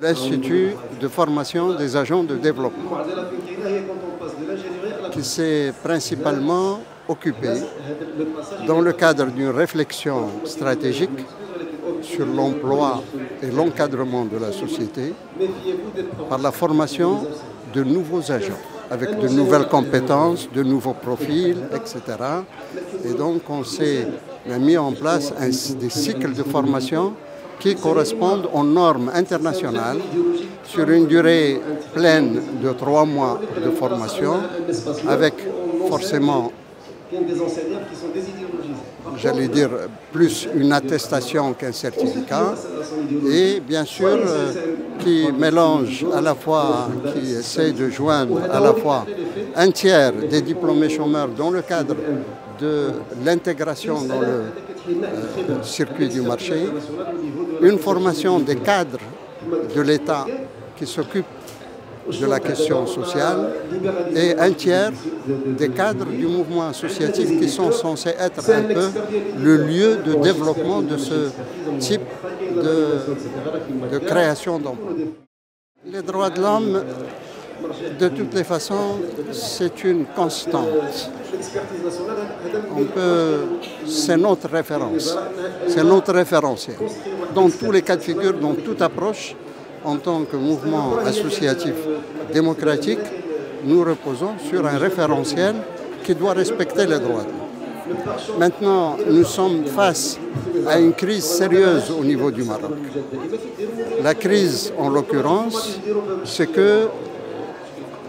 L'Institut de formation des agents de développement, qui s'est principalement occupé, dans le cadre d'une réflexion stratégique sur l'emploi et l'encadrement de la société, par la formation de nouveaux agents, avec de nouvelles compétences, de nouveaux profils, etc. Et donc on s'est mis en place des cycles de formation qui correspondent aux normes internationales sur une durée pleine de 3 mois de formation, avec forcément, j'allais dire, plus une attestation qu'un certificat, et bien sûr qui mélange à la fois, qui essaie de joindre à la fois un tiers des diplômés chômeurs dans le cadre de l'intégration dans le circuit du marché, une formation des cadres de l'État qui s'occupent de la question sociale et un tiers des cadres du mouvement associatif qui sont censés être un peu le lieu de développement de ce type de création d'emplois. Les droits de l'homme, de toutes les façons, c'est une constante. C'est notre référence, c'est notre référentiel. Dans tous les cas de figure, dans toute approche, en tant que mouvement associatif démocratique, nous reposons sur un référentiel qui doit respecter les droits de l'homme. Maintenant, nous sommes face à une crise sérieuse au niveau du Maroc. La crise, en l'occurrence, c'est que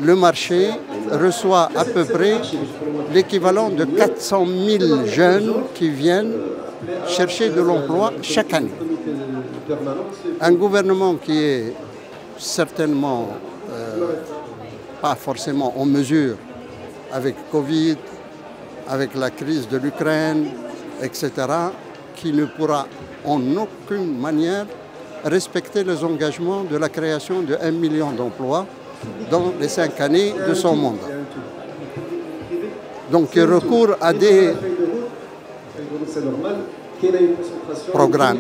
le marché reçoit à peu près l'équivalent de 400 000 jeunes qui viennent chercher de l'emploi chaque année. Un gouvernement qui est certainement pas forcément en mesure, avec Covid, avec la crise de l'Ukraine, etc., qui ne pourra en aucune manière respecter les engagements de la création de 1 million d'emplois dans les 5 années de son mandat. Donc il recourt à des programmes,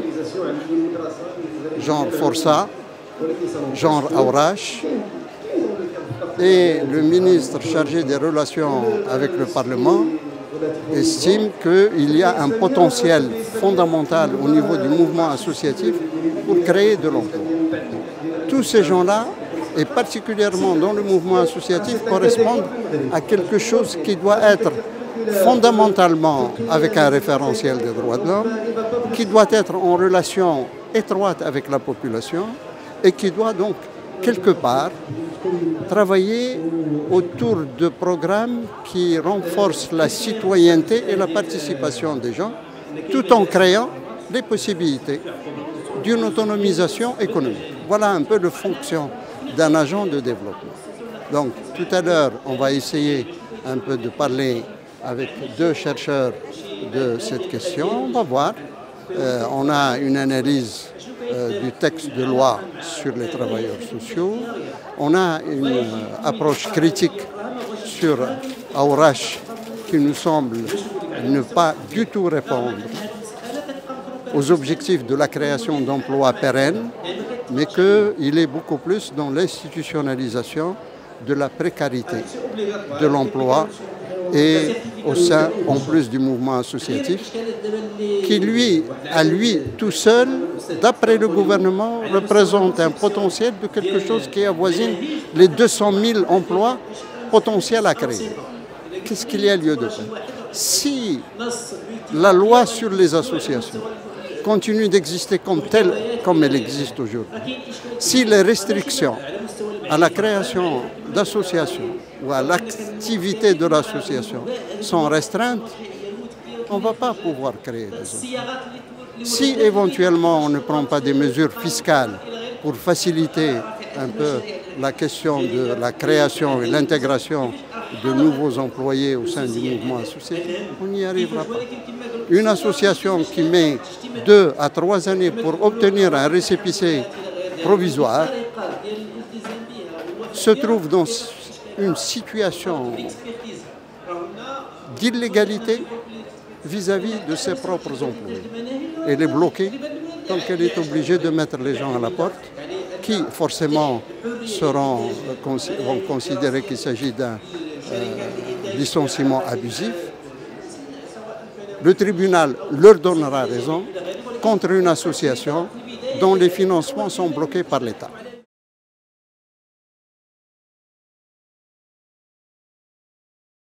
genre Força, genre Aourache, et le ministre chargé des relations avec le Parlement estime qu'il y a un potentiel fondamental au niveau du mouvement associatif pour créer de l'emploi. Tous ces gens-là, et particulièrement dans le mouvement associatif, correspondent à quelque chose qui doit être fondamentalement avec un référentiel des droits de l'homme, qui doit être en relation étroite avec la population et qui doit donc, quelque part, travailler autour de programmes qui renforcent la citoyenneté et la participation des gens, tout en créant les possibilités d'une autonomisation économique. Voilà un peu la fonction d'un agent de développement. Donc, tout à l'heure, on va essayer un peu de parler avec 2 chercheurs de cette question. On va voir. On a une analyse du texte de loi sur les travailleurs sociaux. On a une approche critique sur Aourache qui nous semble ne pas du tout répondre aux objectifs de la création d'emplois pérennes, mais qu'il est beaucoup plus dans l'institutionnalisation de la précarité de l'emploi et au sein, en plus du mouvement associatif, qui lui, à lui tout seul, d'après le gouvernement, représente un potentiel de quelque chose qui avoisine les 200 000 emplois potentiels à créer. Qu'est-ce qu'il y a lieu de faire? Si la loi sur les associations continue d'exister comme elle existe aujourd'hui, si les restrictions à la création d'associations ou à l'activité de l'association sont restreintes, on ne va pas pouvoir créer des emplois. Si éventuellement on ne prend pas des mesures fiscales pour faciliter un peu la question de la création et l'intégration de nouveaux employés au sein du mouvement associatif, on n'y arrivera pas. Une association qui met 2 à 3 années pour obtenir un récépissé provisoire se trouve dans une situation d'illégalité vis-à-vis de ses propres employés. Elle est bloquée, donc elle est obligée de mettre les gens à la porte qui forcément vont considérer qu'il s'agit d'un licenciement abusif. Le tribunal leur donnera raison contre une association dont les financements sont bloqués par l'État.